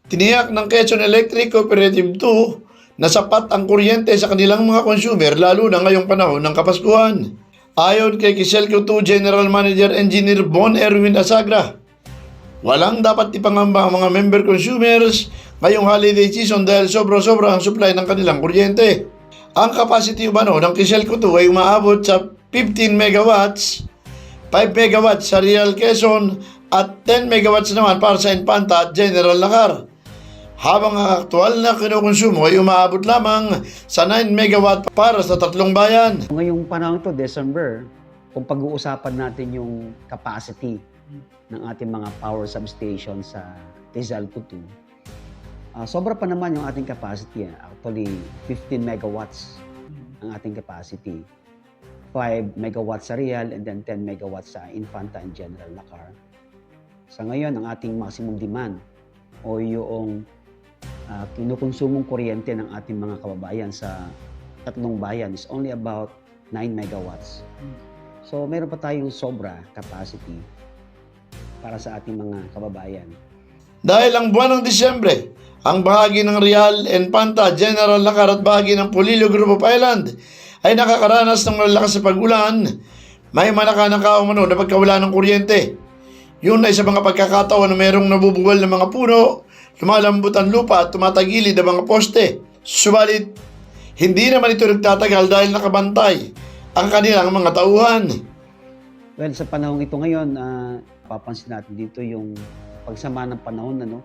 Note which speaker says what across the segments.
Speaker 1: Tiniyak ng Quezon Electric Cooperative 2 na sapat ang kuryente sa kanilang mga consumer lalo na ngayong panahon ng Kapaskuhan. Ayon kay Kiselco 2 General Manager Engineer Bon Erwin Asagra, walang dapat ipangamba ang mga member consumers ngayong holiday season dahil sobra-sobra ang supply ng kanilang kuryente. Ang capacity umano ng Kiselco 2 ay umaabot sa 15 megawatts, 5 megawatts sa Real Quezon at 10 megawatts naman para sa Infanta at General Lacar. Habang ang aktual na kinukonsumo ay umaabot lamang sa 9 megawatt para sa tatlong bayan.
Speaker 2: Ngayong panahon to, December, kung pag-uusapan natin yung capacity ng ating mga power substation sa Rizalco 2, sobra pa naman yung ating capacity. Actually, 15 megawatts ang ating capacity. 5 megawatts sa Real and then 10 megawatts sa Infanta and General Lacar. Sa ngayon, ang ating maximum demand o yung kinukonsumong kuryente ng ating mga kababayan sa tatlong bayan is only about 9 megawatts. So, meron pa tayong sobra capacity para sa ating mga kababayan.
Speaker 1: Dahil ang buwan ng Disyembre, ang bahagi ng Real, Infanta, General Lacar at bahagi ng Polillo Group of Island ay nakakaranas ng malalakas na pag-ulan, may manaka-nakaw umano na pagkawala ng kuryente. Yun ay sa mga pagkakataon na mayroong nabubuwal ng mga puno, lumalambot ang lupa at tumatagilid ang mga poste. Subalit, hindi naman ito nagtatagal dahil nakabantay ang kanilang mga tauhan.
Speaker 2: Well, sa panahon ito ngayon, papansin natin dito yung pagsama ng panahon,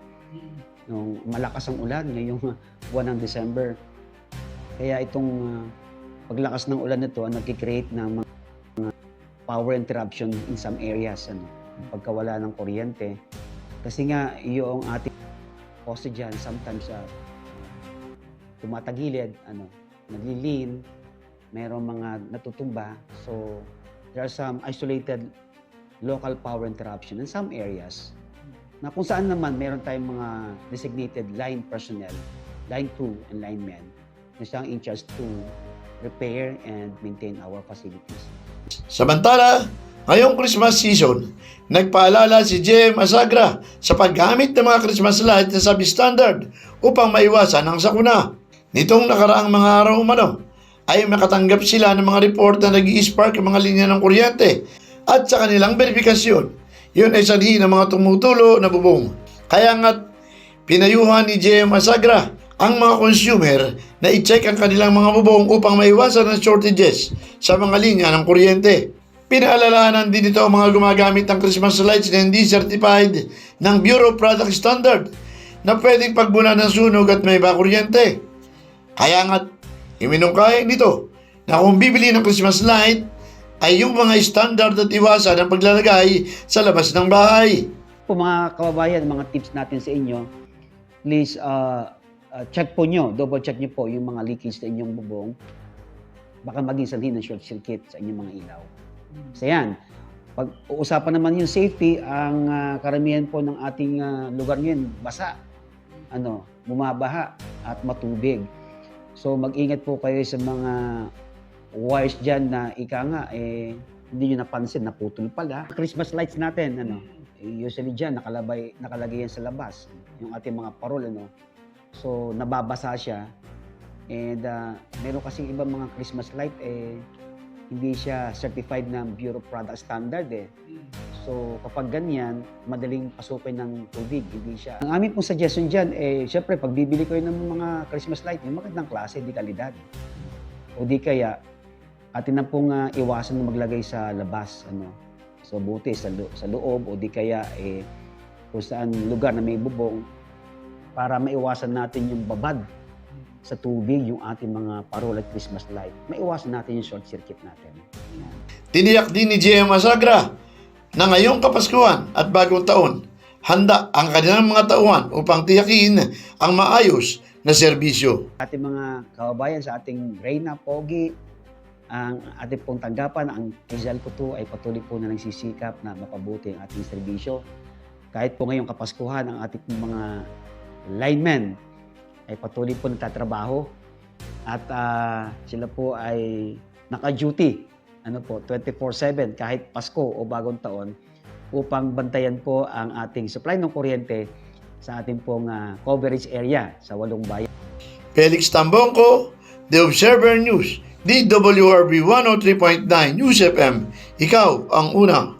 Speaker 2: nung malakas ang ulan ngayong buwan ng December. Kaya itong paglakas ng ulan nito ang nagkikreate ng mga power interruption in some areas, pagkawala ng kuryente. Kasi nga, yung ating poste dyan, sometimes tumatagilid, naglilin, mayroong mga natutumba. So, there are some isolated local power interruption in some areas na kung saan naman meron tayong mga designated line personnel, line crew and linemen na siyang in charge to repair and maintain our facilities.
Speaker 1: Samantala, ngayong Christmas season, nagpaalala si JM Asagra sa paggamit ng mga Christmas lights na substandard upang maiwasan ang sakuna. Nitong nakaraang mga araw umano, ay makatanggap sila ng mga report na nag-i-spark ang mga linya ng kuryente at sa kanilang verifikasyon, yun ay sanhi ng mga tumutulo na bubong. Kaya nga't pinayuhan ni JM Asagra ang mga consumer na i-check ang kanilang mga bubong upang maiwasan ang shortages sa mga linya ng kuryente. Pinaalalahanan din ito ang mga gumagamit ng Christmas lights na hindi certified ng Bureau of Product Standard na pwedeng pagbunan ng sunog at may kuryente. Kaya nga't iminungkahi nito na kung bibili ng Christmas light ay yung mga standard at iwasan ang paglalagay sa labas ng bahay.
Speaker 2: Po mga kababayan, mga tips natin sa inyo, please check po nyo, double check nyo po yung mga leakage sa inyong bubong. Baka maging sanhi ng short circuit sa inyong mga ilaw. So yan, pag-uusapan naman yung safety, ang karamihan po ng ating lugar ngayon, basa, bumabaha at matubig. So mag-ingat po kayo sa mga wires dyan na hindi nyo napansin, naputol pala. Christmas lights natin, usually dyan, nakalagay yan sa labas, yung ating mga parol, So, nababasa siya. And meron kasi ibang mga Christmas light, hindi siya certified ng Bureau of Product Standard, So, kapag ganyan, madaling pasukin ng tubig, hindi siya. Ang aming pong suggestion dyan, syempre, pag bibili kayo ng mga Christmas light, yung magandang klase, di kalidad. O di kaya, atin na pong iwasan na maglagay sa labas, So, buti sa loob, o di kaya, kung saan lugar na may bubong, para maiwasan natin yung babad sa tubig, yung ating mga parol at Christmas light. Maiwasan natin yung short circuit natin. Yan.
Speaker 1: Tiniyak din ni JM Asagra na ngayong Kapaskuhan at Bagong Taon, handa ang kanilang mga tauhan upang tiyakin ang maayos na serbisyo.
Speaker 2: Ating mga kababayan sa ating Reyna, Pogi, ang ating pong tanggapan, ang Rizalco 2 ay patuloy po na nagsisikap na mapabuti ang ating serbisyo. Kahit po ngayong Kapaskuhan, ang ating mga linemen ay patuloy po nagtatrabaho at sila po ay naka-duty 24/7 kahit Pasko o Bagong Taon upang bantayan po ang ating supply ng kuryente sa ating pong coverage area sa 8 bayan.
Speaker 1: Felix Tambongko, The Observer News, DWRB 103.9 News FM. Ikaw ang una.